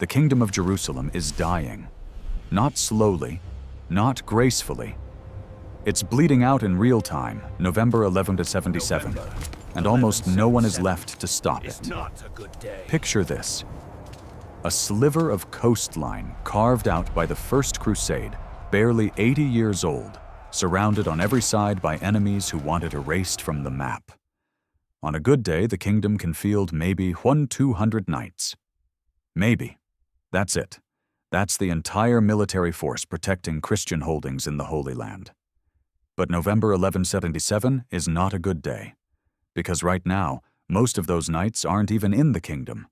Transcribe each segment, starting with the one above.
The kingdom of Jerusalem is dying. Not slowly, not gracefully. It's bleeding out in real time, November 1177, and almost no one is left to stop it. Picture this. A sliver of coastline carved out by the First Crusade, barely 80 years old, surrounded on every side by enemies who want it erased from the map. On a good day, the kingdom can field maybe 200 knights. Maybe. That's it. That's the entire military force protecting Christian holdings in the Holy Land. But November 1177 is not a good day, because right now, most of those knights aren't even in the kingdom.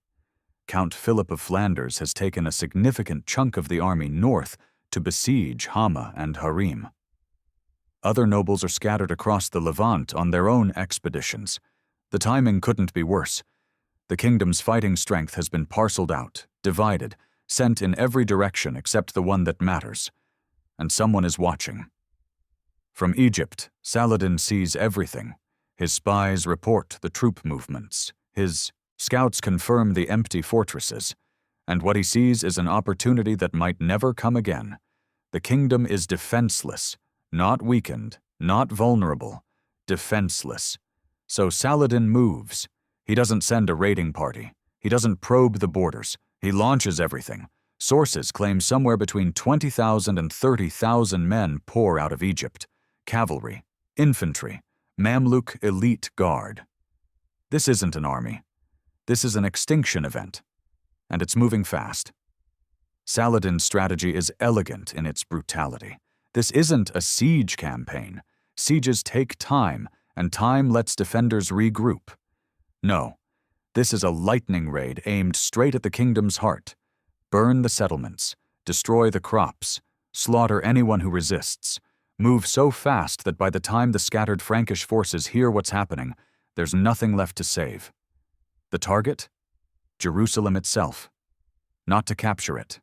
Count Philip of Flanders has taken a significant chunk of the army north to besiege Hama and Harim. Other nobles are scattered across the Levant on their own expeditions. The timing couldn't be worse. The kingdom's fighting strength has been parceled out, divided, sent in every direction except the one that matters. And someone is watching. From Egypt, Saladin sees everything. His spies report the troop movements. His scouts confirm the empty fortresses. And what he sees is an opportunity that might never come again. The kingdom is defenseless, not weakened, not vulnerable, defenseless. So Saladin moves. He doesn't send a raiding party. He doesn't probe the borders. He launches everything. Sources claim somewhere between 20,000 and 30,000 men pour out of Egypt. Cavalry, infantry, Mamluk elite guard. This isn't an army. This is an extinction event. And it's moving fast. Saladin's strategy is elegant in its brutality. This isn't a siege campaign. Sieges take time, and time lets defenders regroup. No, this is a lightning raid aimed straight at the kingdom's heart. Burn the settlements, destroy the crops, slaughter anyone who resists. Move so fast that by the time the scattered Frankish forces hear what's happening, there's nothing left to save. The target? Jerusalem itself. Not to capture it.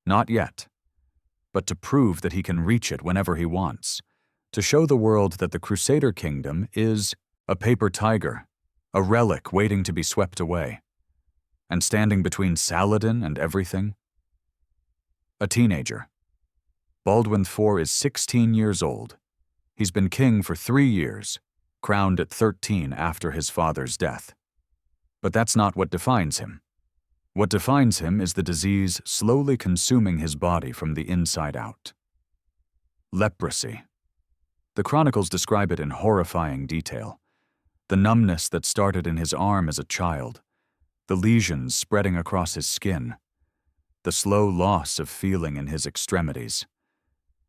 Not yet. But to prove that he can reach it whenever he wants. To show the world that the Crusader kingdom is a paper tiger, a relic waiting to be swept away. And standing between Saladin and everything? A teenager. Baldwin IV is 16 years old. He's been king for 3 years, crowned at 13 after his father's death. But that's not what defines him. What defines him is the disease slowly consuming his body from the inside out. Leprosy. The chronicles describe it in horrifying detail. The numbness that started in his arm as a child, the lesions spreading across his skin, the slow loss of feeling in his extremities.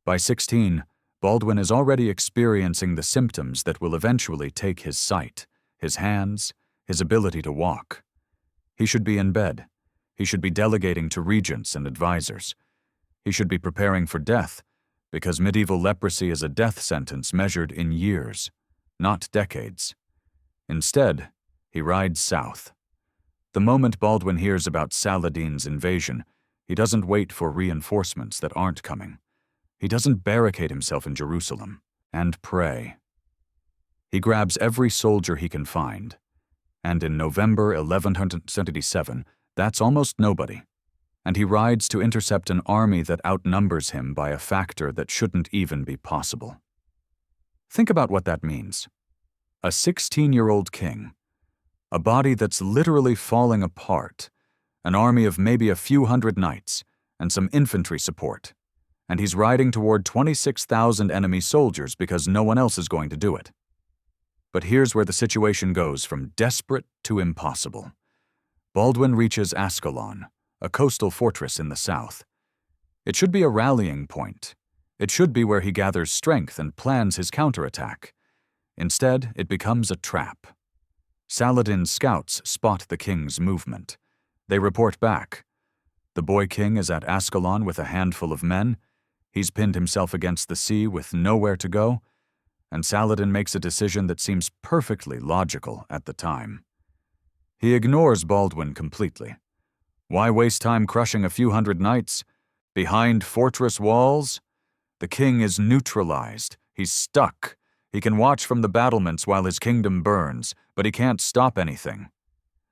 By 16, Baldwin is already experiencing the symptoms that will eventually take his sight, his hands, his ability to walk. He should be in bed. He should be delegating to regents and advisors. He should be preparing for death, because medieval leprosy is a death sentence measured in years, not decades. Instead, he rides south. The moment Baldwin hears about Saladin's invasion, he doesn't wait for reinforcements that aren't coming. He doesn't barricade himself in Jerusalem and pray. He grabs every soldier he can find, and in November 1177, that's almost nobody, and he rides to intercept an army that outnumbers him by a factor that shouldn't even be possible. Think about what that means. A 16-year-old king, a body that's literally falling apart, an army of maybe a few hundred knights, and some infantry support, and he's riding toward 26,000 enemy soldiers because no one else is going to do it. But here's where the situation goes from desperate to impossible. Baldwin reaches Ascalon, a coastal fortress in the south. It should be a rallying point. It should be where he gathers strength and plans his counterattack. Instead, it becomes a trap. Saladin's scouts spot the king's movement. They report back. The boy king is at Ascalon with a handful of men. He's pinned himself against the sea with nowhere to go, and Saladin makes a decision that seems perfectly logical at the time. He ignores Baldwin completely. Why waste time crushing a few hundred knights? Behind fortress walls? The king is neutralized. He's stuck. He can watch from the battlements while his kingdom burns, but he can't stop anything.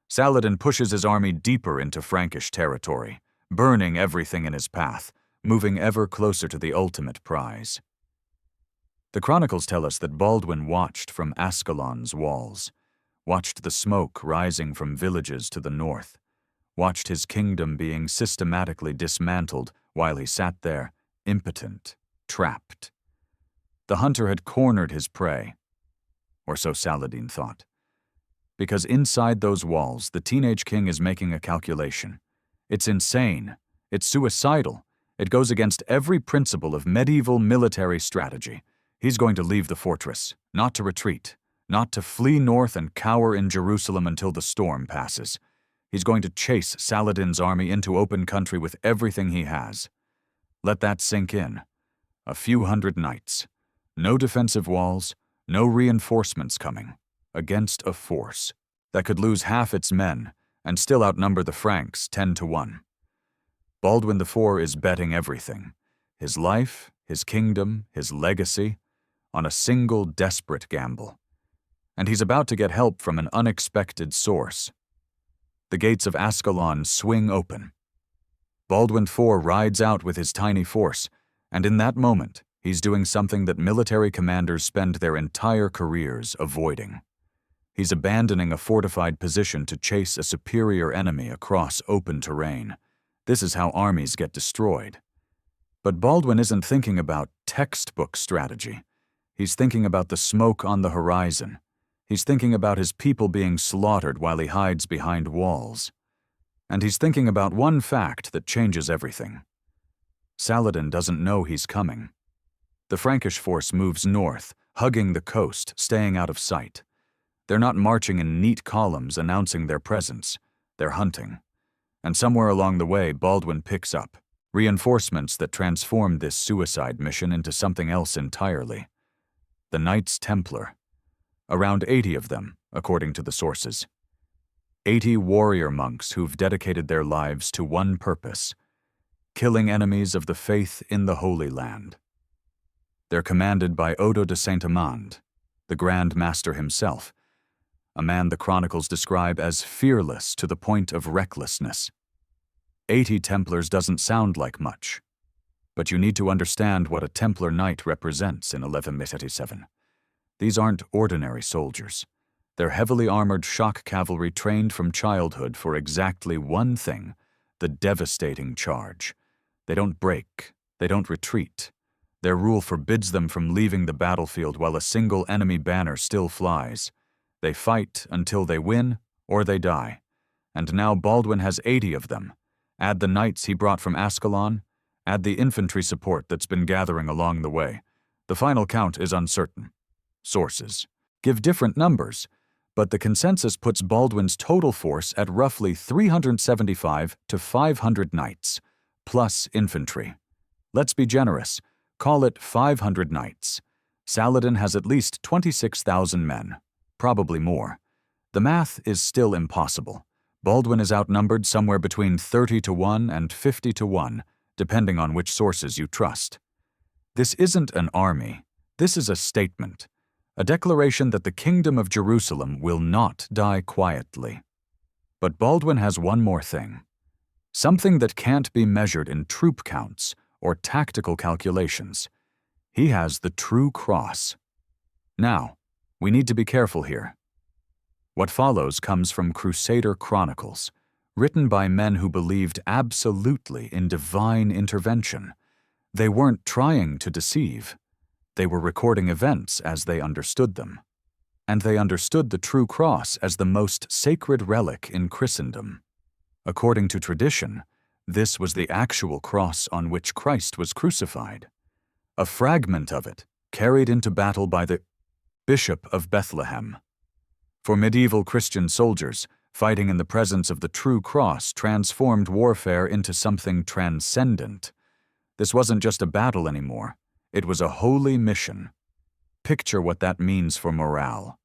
Saladin pushes his army deeper into Frankish territory, burning everything in his path, moving ever closer to the ultimate prize. The chronicles tell us that Baldwin watched from Ascalon's walls, watched the smoke rising from villages to the north, watched his kingdom being systematically dismantled while he sat there, impotent, trapped. The hunter had cornered his prey, or so Saladin thought. Because inside those walls, the teenage king is making a calculation. It's insane. It's suicidal. It goes against every principle of medieval military strategy. He's going to leave the fortress, not to retreat, not to flee north and cower in Jerusalem until the storm passes. He's going to chase Saladin's army into open country with everything he has. Let that sink in. A few hundred knights. No defensive walls, no reinforcements coming. Against a force that could lose half its men and still outnumber the Franks 10-1. Baldwin IV is betting everything, his life, his kingdom, his legacy, on a single desperate gamble. And he's about to get help from an unexpected source. The gates of Ascalon swing open. Baldwin IV rides out with his tiny force, and in that moment, he's doing something that military commanders spend their entire careers avoiding. He's abandoning a fortified position to chase a superior enemy across open terrain. This is how armies get destroyed. But Baldwin isn't thinking about textbook strategy. He's thinking about the smoke on the horizon. He's thinking about his people being slaughtered while he hides behind walls. And he's thinking about one fact that changes everything. Saladin doesn't know he's coming. The Frankish force moves north, hugging the coast, staying out of sight. They're not marching in neat columns announcing their presence. They're hunting. And somewhere along the way, Baldwin picks up reinforcements that transform this suicide mission into something else entirely. The Knights Templar. Around 80 of them, according to the sources. 80 warrior monks who've dedicated their lives to one purpose: killing enemies of the faith in the Holy Land. They're commanded by Odo de Saint-Amand, the Grand Master himself, a man the chronicles describe as fearless to the point of recklessness. 80 Templars doesn't sound like much, but you need to understand what a Templar knight represents in 1187. These aren't ordinary soldiers. They're heavily armored shock cavalry trained from childhood for exactly one thing: the devastating charge. They don't break. They don't retreat. Their rule forbids them from leaving the battlefield while a single enemy banner still flies. They fight until they win or they die. And now Baldwin has 80 of them. Add the knights he brought from Ascalon, add the infantry support that's been gathering along the way. The final count is uncertain. Sources give different numbers, but the consensus puts Baldwin's total force at roughly 375 to 500 knights, plus infantry. Let's be generous. Call it 500 knights. Saladin has at least 26,000 men, probably more. The math is still impossible. Baldwin is outnumbered somewhere between 30-1 and 50-1, depending on which sources you trust. This isn't an army. This is a statement. A declaration that the kingdom of Jerusalem will not die quietly. But Baldwin has one more thing. Something that can't be measured in troop counts or tactical calculations. He has the true cross. Now, we need to be careful here. What follows comes from Crusader chronicles, written by men who believed absolutely in divine intervention. They weren't trying to deceive. They were recording events as they understood them. And they understood the true cross as the most sacred relic in Christendom. According to tradition, this was the actual cross on which Christ was crucified. A fragment of it, carried into battle by the Bishop of Bethlehem. For medieval Christian soldiers, fighting in the presence of the true cross transformed warfare into something transcendent. This wasn't just a battle anymore. It was a holy mission. Picture what that means for morale.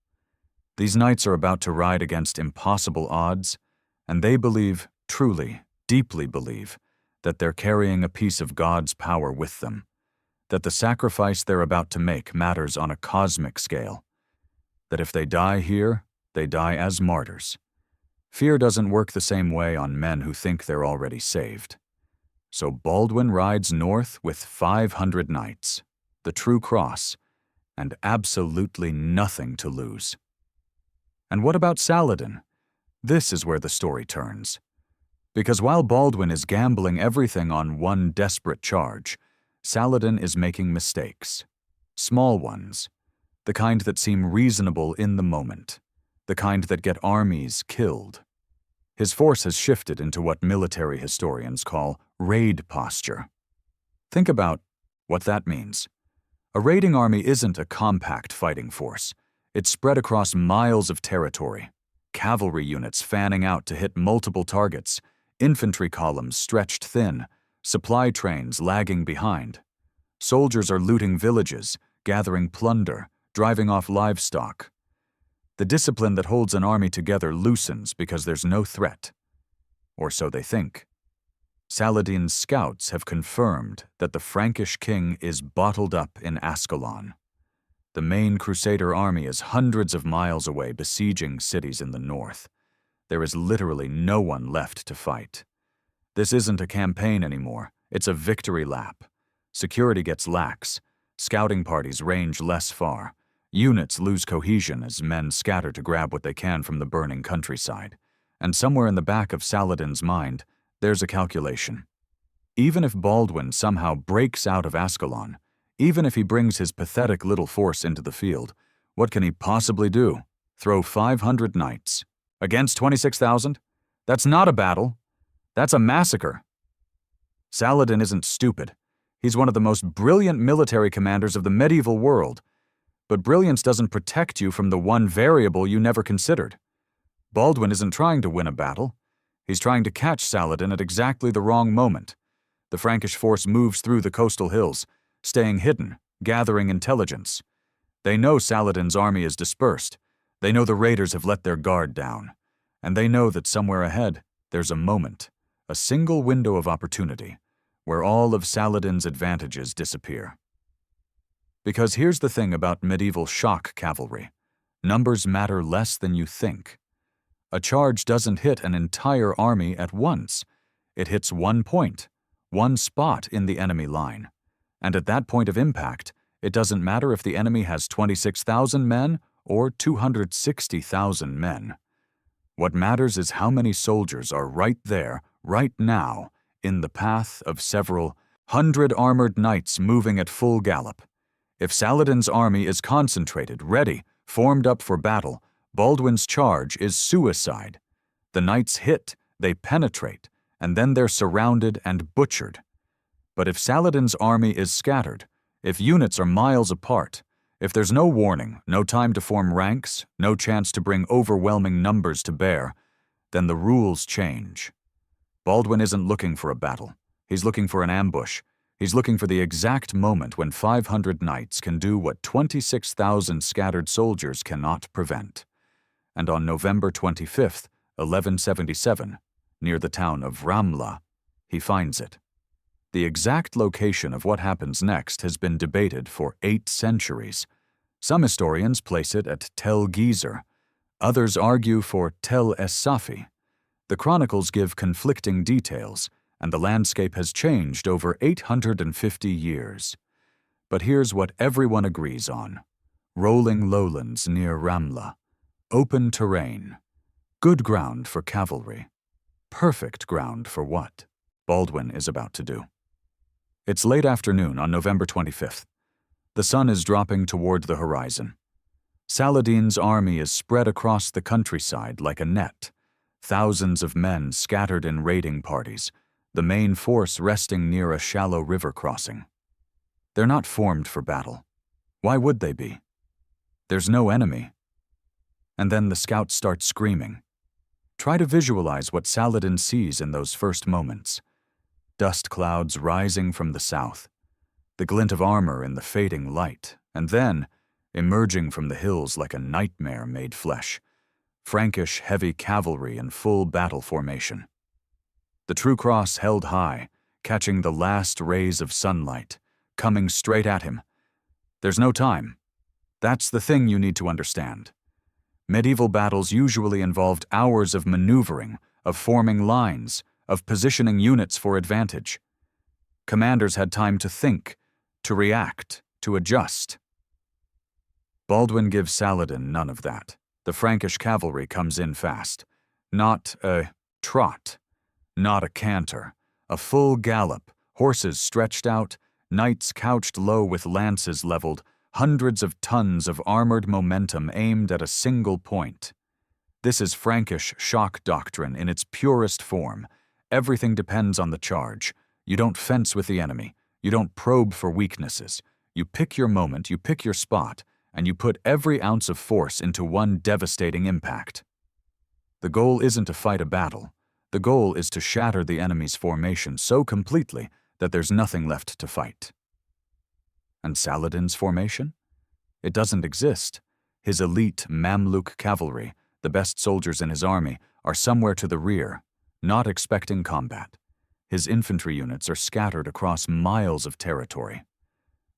These knights are about to ride against impossible odds, and they believe, truly, deeply believe, that they're carrying a piece of God's power with them, that the sacrifice they're about to make matters on a cosmic scale, that if they die here, they die as martyrs. Fear doesn't work the same way on men who think they're already saved. So Baldwin rides north with 500 knights, the true cross, and absolutely nothing to lose. And what about Saladin? This is where the story turns. Because while Baldwin is gambling everything on one desperate charge, Saladin is making mistakes. Small ones. The kind that seem reasonable in the moment. The kind that get armies killed. His force has shifted into what military historians call raid posture. Think about what that means. A raiding army isn't a compact fighting force. It's spread across miles of territory. Cavalry units fanning out to hit multiple targets, infantry columns stretched thin, supply trains lagging behind. Soldiers are looting villages, gathering plunder, driving off livestock. The discipline that holds an army together loosens because there's no threat. Or so they think. Saladin's scouts have confirmed that the Frankish king is bottled up in Ascalon. The main Crusader army is hundreds of miles away besieging cities in the north. There is literally no one left to fight. This isn't a campaign anymore, it's a victory lap. Security gets lax, scouting parties range less far, units lose cohesion as men scatter to grab what they can from the burning countryside. And somewhere in the back of Saladin's mind, there's a calculation. Even if Baldwin somehow breaks out of Ascalon, even if he brings his pathetic little force into the field, what can he possibly do? Throw 500 knights against 26,000? That's not a battle. That's a massacre. Saladin isn't stupid. He's one of the most brilliant military commanders of the medieval world. But brilliance doesn't protect you from the one variable you never considered. Baldwin isn't trying to win a battle. He's trying to catch Saladin at exactly the wrong moment. The Frankish force moves through the coastal hills, staying hidden, gathering intelligence. They know Saladin's army is dispersed. They know the raiders have let their guard down. And they know that somewhere ahead, there's a moment, a single window of opportunity, where all of Saladin's advantages disappear. Because here's the thing about medieval shock cavalry. Numbers matter less than you think. A charge doesn't hit an entire army at once. It hits one point, one spot in the enemy line. And at that point of impact, it doesn't matter if the enemy has 26,000 men or 260,000 men. What matters is how many soldiers are right there, right now, in the path of several hundred armored knights moving at full gallop. If Saladin's army is concentrated, ready, formed up for battle, Baldwin's charge is suicide. The knights hit, they penetrate, and then they're surrounded and butchered. But if Saladin's army is scattered, if units are miles apart, if there's no warning, no time to form ranks, no chance to bring overwhelming numbers to bear, then the rules change. Baldwin isn't looking for a battle. He's looking for an ambush. He's looking for the exact moment when 500 knights can do what 26,000 scattered soldiers cannot prevent. And on November 25th, 1177, near the town of Ramla, he finds it. The exact location of what happens next has been debated for 8 centuries. Some historians place it at Tel Gezer. Others argue for Tel Es-Safi. The chronicles give conflicting details, and the landscape has changed over 850 years. But here's what everyone agrees on. Rolling lowlands near Ramla. Open terrain. Good ground for cavalry. Perfect ground for what Baldwin is about to do. It's late afternoon on November 25th. The sun is dropping toward the horizon. Saladin's army is spread across the countryside like a net. Thousands of men scattered in raiding parties, the main force resting near a shallow river crossing. They're not formed for battle. Why would they be? There's no enemy. And then the scouts start screaming. Try to visualize what Saladin sees in those first moments. Dust clouds rising from the south, the glint of armor in the fading light, and then, emerging from the hills like a nightmare made flesh, Frankish heavy cavalry in full battle formation. The true cross held high, catching the last rays of sunlight, coming straight at him. There's no time. That's the thing you need to understand. Medieval battles usually involved hours of maneuvering, of forming lines, of positioning units for advantage. Commanders had time to think, to react, to adjust. Baldwin gives Saladin none of that. The Frankish cavalry comes in fast. Not a trot, not a canter, a full gallop, horses stretched out, knights couched low with lances leveled, hundreds of tons of armored momentum aimed at a single point. This is Frankish shock doctrine in its purest form. Everything depends on the charge. You don't fence with the enemy. You don't probe for weaknesses. You pick your moment, you pick your spot, and you put every ounce of force into one devastating impact. The goal isn't to fight a battle. The goal is to shatter the enemy's formation so completely that there's nothing left to fight. And Saladin's formation? It doesn't exist. His elite Mamluk cavalry, the best soldiers in his army, are somewhere to the rear, not expecting combat. His infantry units are scattered across miles of territory.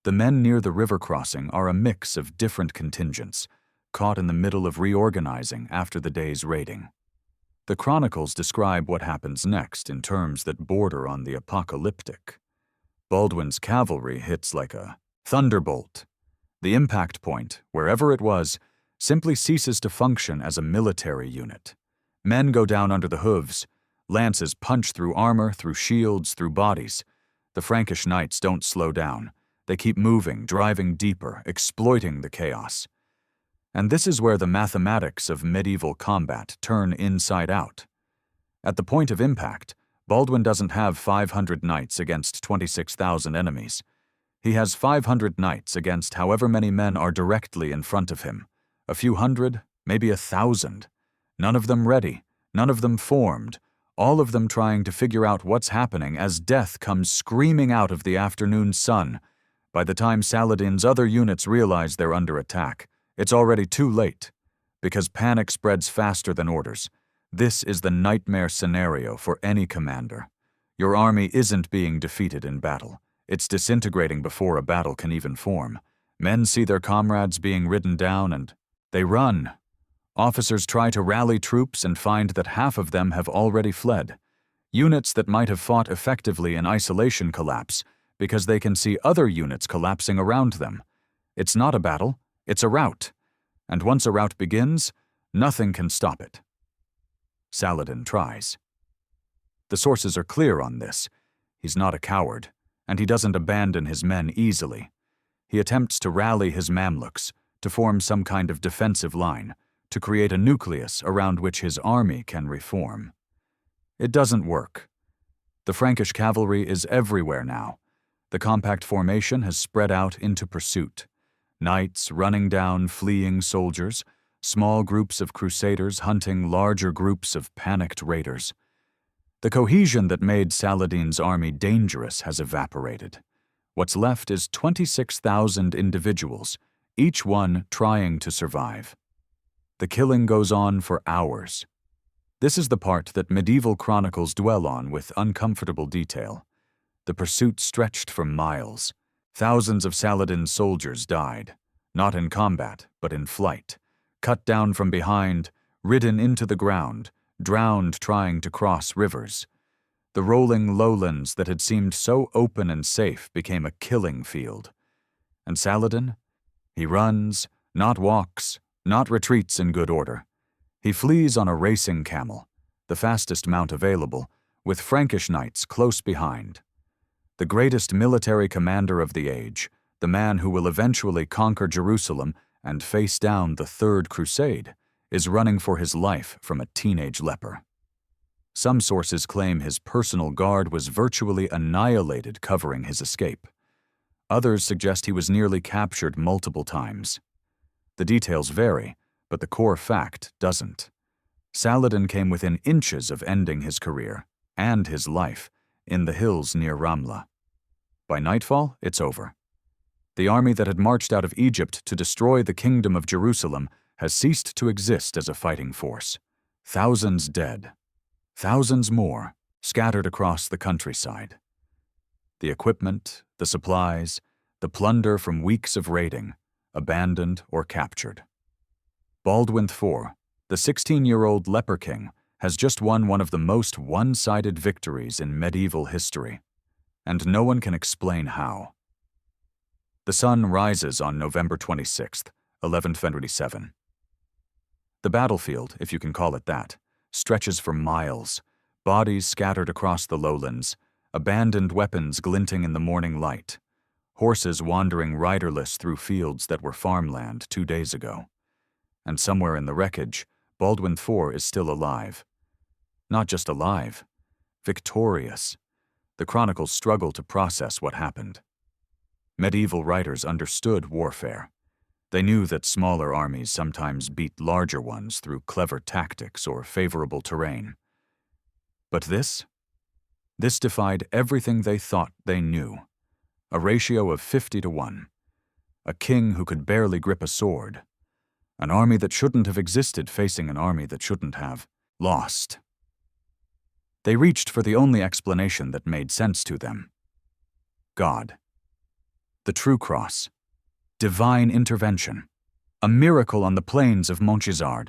The men near the river crossing are a mix of different contingents, caught in the middle of reorganizing after the day's raiding. The chronicles describe what happens next in terms that border on the apocalyptic. Baldwin's cavalry hits like a thunderbolt. The impact point, wherever it was, simply ceases to function as a military unit. Men go down under the hooves. Lances punch through armor, through shields, through bodies. The Frankish knights don't slow down. They keep moving, driving deeper, exploiting the chaos. And this is where the mathematics of medieval combat turn inside out. At the point of impact, Baldwin doesn't have 500 knights against 26,000 enemies. He has 500 knights against however many men are directly in front of him. A few hundred, maybe 1,000. None of them ready, none of them formed, all of them trying to figure out what's happening as death comes screaming out of the afternoon sun. By the time Saladin's other units realize they're under attack, it's already too late, because panic spreads faster than orders. This is the nightmare scenario for any commander. Your army isn't being defeated in battle. It's disintegrating before a battle can even form. Men see their comrades being ridden down and they run. Officers try to rally troops and find that half of them have already fled. Units that might have fought effectively in isolation collapse because they can see other units collapsing around them. It's not a battle, it's a rout. And once a rout begins, nothing can stop it. Saladin tries. The sources are clear on this. He's not a coward, and he doesn't abandon his men easily. He attempts to rally his Mamluks, to form some kind of defensive line, to create a nucleus around which his army can reform. It doesn't work. The Frankish cavalry is everywhere now. The compact formation has spread out into pursuit. Knights running down fleeing soldiers, small groups of crusaders hunting larger groups of panicked raiders. The cohesion that made Saladin's army dangerous has evaporated. What's left is 26,000 individuals, each one trying to survive. The killing goes on for hours. This is the part that medieval chronicles dwell on with uncomfortable detail. The pursuit stretched for miles. Thousands of Saladin's soldiers died, not in combat, but in flight, cut down from behind, ridden into the ground, drowned trying to cross rivers. The rolling lowlands that had seemed so open and safe became a killing field. And Saladin? He runs, not walks, not retreats in good order. He flees on a racing camel, the fastest mount available, with Frankish knights close behind. The greatest military commander of the age, the man who will eventually conquer Jerusalem and face down the Third Crusade, is running for his life from a teenage leper. Some sources claim his personal guard was virtually annihilated covering his escape. Others suggest he was nearly captured multiple times. The details vary, but the core fact doesn't. Saladin came within inches of ending his career, and his life, in the hills near Ramla. By nightfall, it's over. The army that had marched out of Egypt to destroy the kingdom of Jerusalem has ceased to exist as a fighting force. Thousands dead. Thousands more scattered across the countryside. The equipment, the supplies, the plunder from weeks of raiding, abandoned or captured. Baldwin IV, the 16-year-old leper king, has just won one of the most one-sided victories in medieval history. and no one can explain how. The sun rises on November 26th, 1127. The battlefield, if you can call it that, stretches for miles, bodies scattered across the lowlands, abandoned weapons glinting in the morning light, horses wandering riderless through fields that were farmland 2 days ago. And somewhere in the wreckage, Baldwin IV is still alive. Not just alive, victorious. The chronicles struggle to process what happened. Medieval writers understood warfare. They knew that smaller armies sometimes beat larger ones through clever tactics or favorable terrain. But this defied everything they thought they knew. A ratio of 50-1. A king who could barely grip a sword. An army that shouldn't have existed facing an army that shouldn't have lost. They reached for the only explanation that made sense to them. God. The true cross. Divine intervention. A miracle on the plains of Montgisard.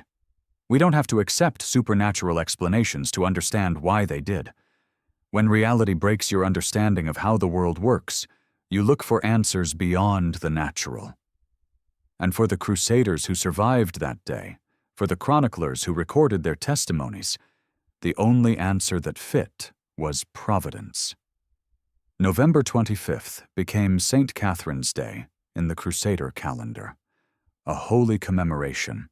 We don't have to accept supernatural explanations to understand why they did. When reality breaks your understanding of how the world works, you look for answers beyond the natural. And for the Crusaders who survived that day, for the chroniclers who recorded their testimonies, the only answer that fit was providence. November 25th became St. Catherine's Day in the Crusader calendar, a holy commemoration,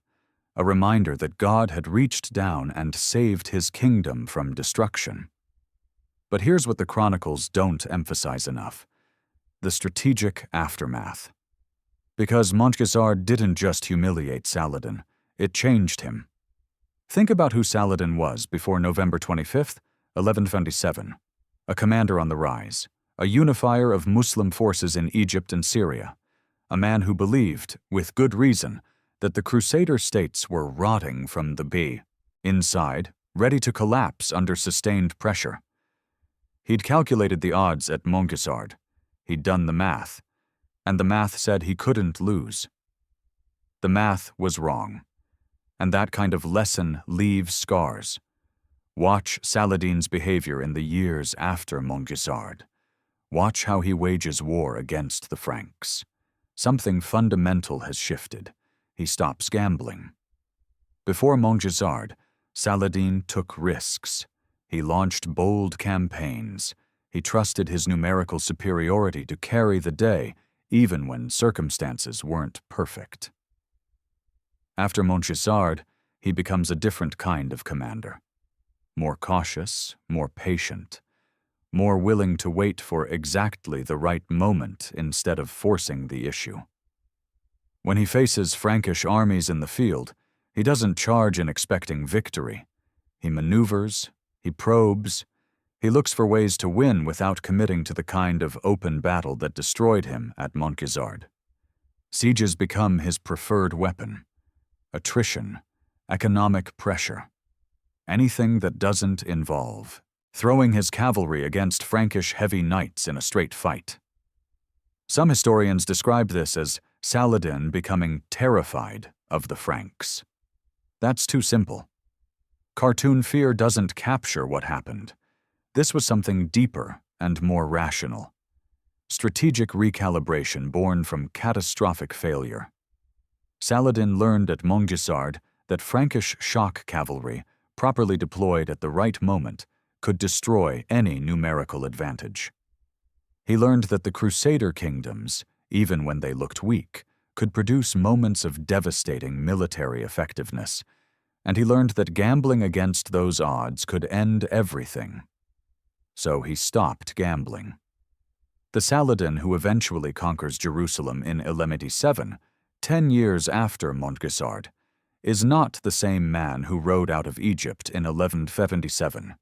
a reminder that God had reached down and saved his kingdom from destruction. But here's what the chronicles don't emphasize enough: the strategic aftermath. Because Montgisard didn't just humiliate Saladin, it changed him. Think about who Saladin was before November 25th, 1127, a commander on the rise, a unifier of Muslim forces in Egypt and Syria, a man who believed, with good reason, that the Crusader states were rotting from the inside, ready to collapse under sustained pressure. He'd calculated the odds at Montgisard. He'd done the math, and the math said he couldn't lose. The math was wrong, and that kind of lesson leaves scars. Watch Saladin's behavior in the years after Montgisard. Watch how he wages war against the Franks. Something fundamental has shifted. He stops gambling. Before Montgisard, Saladin took risks. He launched bold campaigns. He trusted his numerical superiority to carry the day, even when circumstances weren't perfect. After Montgisard, he becomes a different kind of commander. More cautious, more patient, more willing to wait for exactly the right moment instead of forcing the issue. When he faces Frankish armies in the field, he doesn't charge in expecting victory. He maneuvers, he probes, he looks for ways to win without committing to the kind of open battle that destroyed him at Montgisard. Sieges become his preferred weapon. Attrition, economic pressure, anything that doesn't involve throwing his cavalry against Frankish heavy knights in a straight fight. Some historians describe this as Saladin becoming terrified of the Franks. That's too simple. Cartoon fear doesn't capture what happened. This was something deeper and more rational. Strategic recalibration born from catastrophic failure. Saladin learned at Montgisard that Frankish shock cavalry, properly deployed at the right moment, could destroy any numerical advantage. He learned that the Crusader kingdoms, even when they looked weak, could produce moments of devastating military effectiveness, and he learned that gambling against those odds could end everything. So he stopped gambling. The Saladin who eventually conquers Jerusalem in 1187, 10 years after Montgisard, is not the same man who rode out of Egypt in 1177.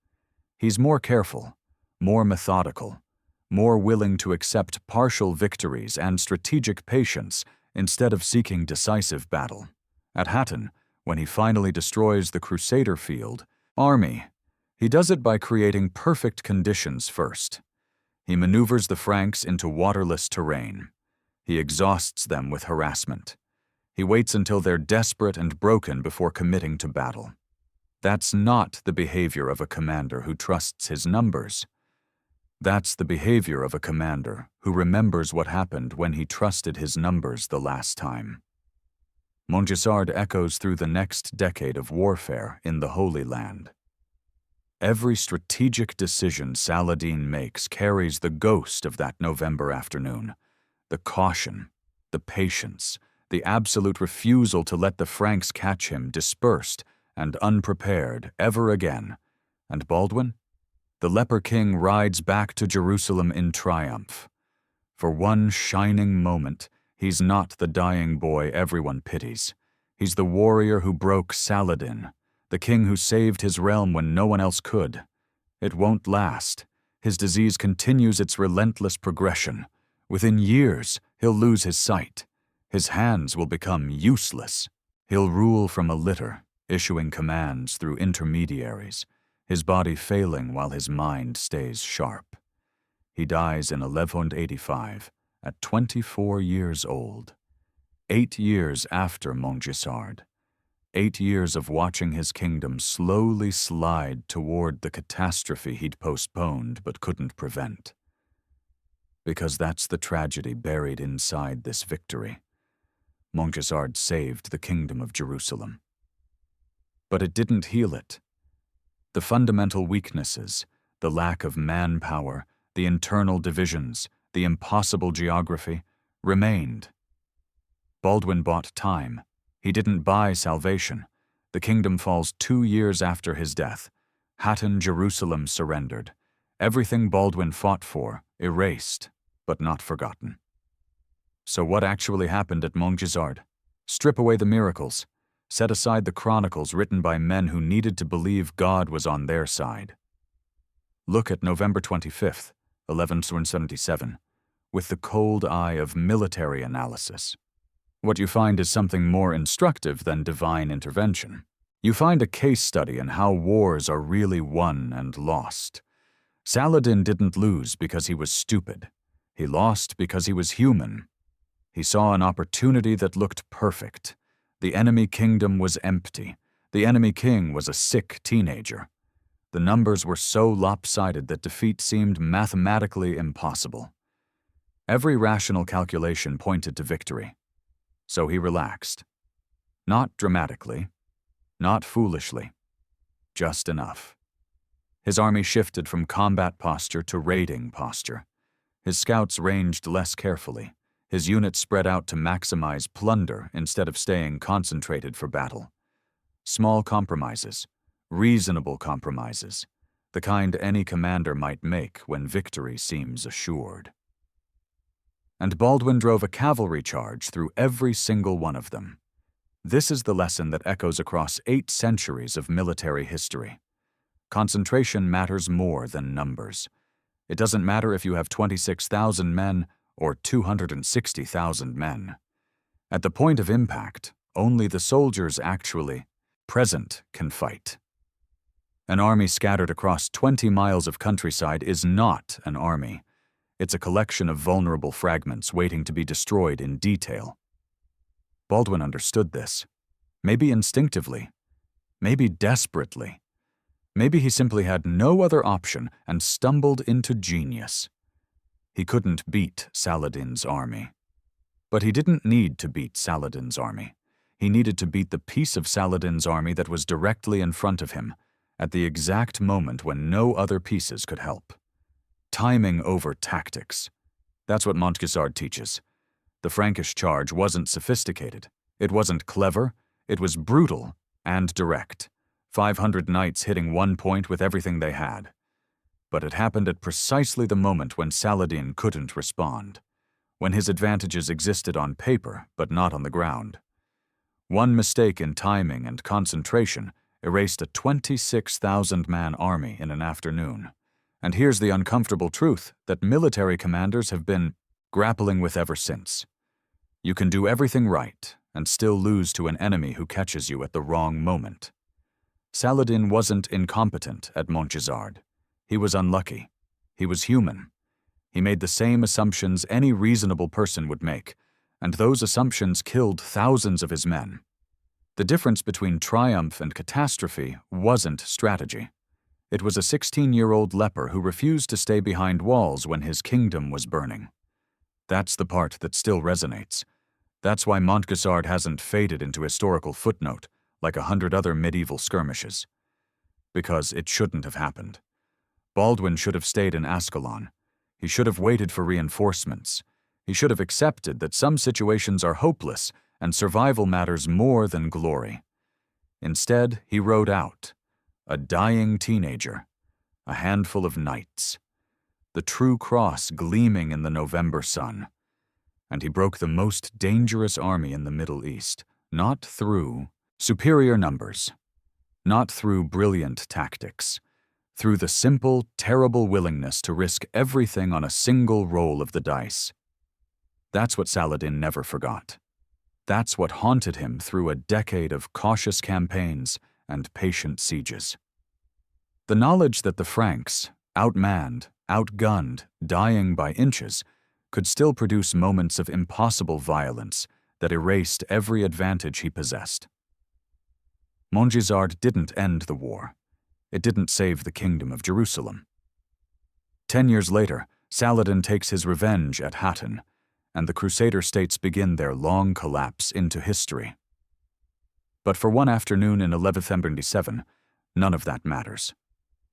He's more careful, more methodical, more willing to accept partial victories and strategic patience instead of seeking decisive battle. At Hattin, when he finally destroys the Crusader field, army, he does it by creating perfect conditions first. He maneuvers the Franks into waterless terrain. He exhausts them with harassment. He waits until they're desperate and broken before committing to battle. That's not the behavior of a commander who trusts his numbers. That's the behavior of a commander who remembers what happened when he trusted his numbers the last time. Montgisard echoes through the next decade of warfare in the Holy Land. Every strategic decision Saladin makes carries the ghost of that November afternoon. The caution, the patience, the absolute refusal to let the Franks catch him dispersed and unprepared ever again. And Baldwin? The leper king rides back to Jerusalem in triumph. For one shining moment, he's not the dying boy everyone pities. He's the warrior who broke Saladin, the king who saved his realm when no one else could. It won't last. His disease continues its relentless progression. Within years, he'll lose his sight. His hands will become useless. He'll rule from a litter, issuing commands through intermediaries, his body failing while his mind stays sharp. He dies in 1185, at 24 years old. 8 years after Montgisard. 8 years of watching his kingdom slowly slide toward the catastrophe he'd postponed but couldn't prevent. Because that's the tragedy buried inside this victory. Montgisard saved the kingdom of Jerusalem. But it didn't heal it. The fundamental weaknesses, the lack of manpower, the internal divisions, the impossible geography, remained. Baldwin bought time. He didn't buy salvation. The kingdom falls 2 years after his death. Hatton Jerusalem surrendered. Everything Baldwin fought for, erased, but not forgotten. So what actually happened at Montgisard? Strip away the miracles. Set aside the chronicles written by men who needed to believe God was on their side. Look at November 25th, 1177, with the cold eye of military analysis. What you find is something more instructive than divine intervention. You find a case study in how wars are really won and lost. Saladin didn't lose because he was stupid. He lost because he was human. He saw an opportunity that looked perfect. The enemy kingdom was empty. The enemy king was a sick teenager. The numbers were so lopsided that defeat seemed mathematically impossible. Every rational calculation pointed to victory. So he relaxed. Not dramatically, not foolishly, just enough. His army shifted from combat posture to raiding posture. His scouts ranged less carefully. His units spread out to maximize plunder instead of staying concentrated for battle. Small compromises, reasonable compromises, the kind any commander might make when victory seems assured. And Baldwin drove a cavalry charge through every single one of them. This is the lesson that echoes across 8 centuries of military history. Concentration matters more than numbers. It doesn't matter if you have 26,000 men or 260,000 men. At the point of impact, only the soldiers actually present can fight. An army scattered across 20 miles of countryside is not an army. It's a collection of vulnerable fragments waiting to be destroyed in detail. Baldwin understood this. Maybe instinctively. Maybe desperately. Maybe he simply had no other option and stumbled into genius. He couldn't beat Saladin's army. But he didn't need to beat Saladin's army. He needed to beat the piece of Saladin's army that was directly in front of him, at the exact moment when no other pieces could help. Timing over tactics. That's what Montgisard teaches. The Frankish charge wasn't sophisticated. It wasn't clever. It was brutal and direct. 500 knights hitting one point with everything they had. But it happened at precisely the moment when Saladin couldn't respond, when his advantages existed on paper but not on the ground. One mistake in timing and concentration erased a 26,000-man army in an afternoon. And here's the uncomfortable truth that military commanders have been grappling with ever since. You can do everything right and still lose to an enemy who catches you at the wrong moment. Saladin wasn't incompetent at Montgisard. He was unlucky. He was human. He made the same assumptions any reasonable person would make, and those assumptions killed thousands of his men. The difference between triumph and catastrophe wasn't strategy. It was a 16-year-old leper who refused to stay behind walls when his kingdom was burning. That's the part that still resonates. That's why Montgisard hasn't faded into historical footnote like 100 other medieval skirmishes. Because it shouldn't have happened. Baldwin should have stayed in Ascalon. He should have waited for reinforcements. He should have accepted that some situations are hopeless and survival matters more than glory. Instead, he rode out, a dying teenager, a handful of knights, the true cross gleaming in the November sun. And he broke the most dangerous army in the Middle East, not through superior numbers, not through brilliant tactics, through the simple, terrible willingness to risk everything on a single roll of the dice. That's what Saladin never forgot. That's what haunted him through a decade of cautious campaigns and patient sieges. The knowledge that the Franks, outmanned, outgunned, dying by inches, could still produce moments of impossible violence that erased every advantage he possessed. Montgisard didn't end the war. It didn't save the kingdom of Jerusalem. 10 years later, Saladin takes his revenge at Hattin, and the Crusader states begin their long collapse into history. But for one afternoon in 1177, none of that matters.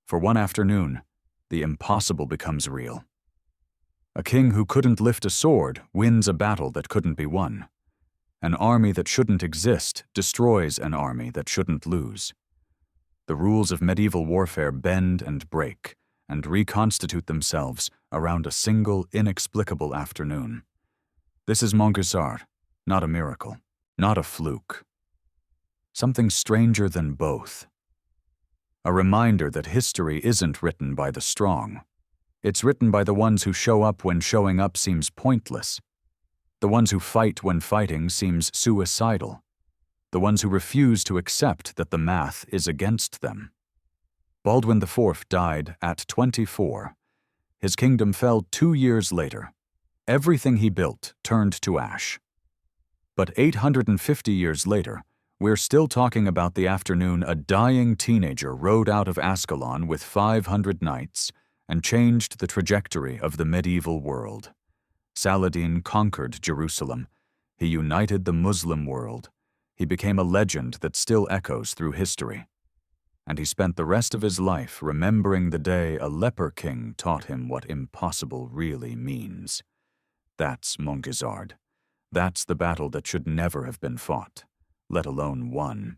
For one afternoon, the impossible becomes real. A king who couldn't lift a sword wins a battle that couldn't be won. An army that shouldn't exist destroys an army that shouldn't lose. The rules of medieval warfare bend and break and reconstitute themselves around a single inexplicable afternoon. This is Montgisard, not a miracle, not a fluke. Something stranger than both. A reminder that history isn't written by the strong. It's written by the ones who show up when showing up seems pointless. The ones who fight when fighting seems suicidal. The ones who refuse to accept that the math is against them. Baldwin IV died at 24. His kingdom fell 2 years later. Everything he built turned to ash. But 850 years later, we're still talking about the afternoon a dying teenager rode out of Ascalon with 500 knights and changed the trajectory of the medieval world. Saladin conquered Jerusalem. He united the Muslim world. He became a legend that still echoes through history. And he spent the rest of his life remembering the day a leper king taught him what impossible really means. That's Montgisard. That's the battle that should never have been fought, let alone won.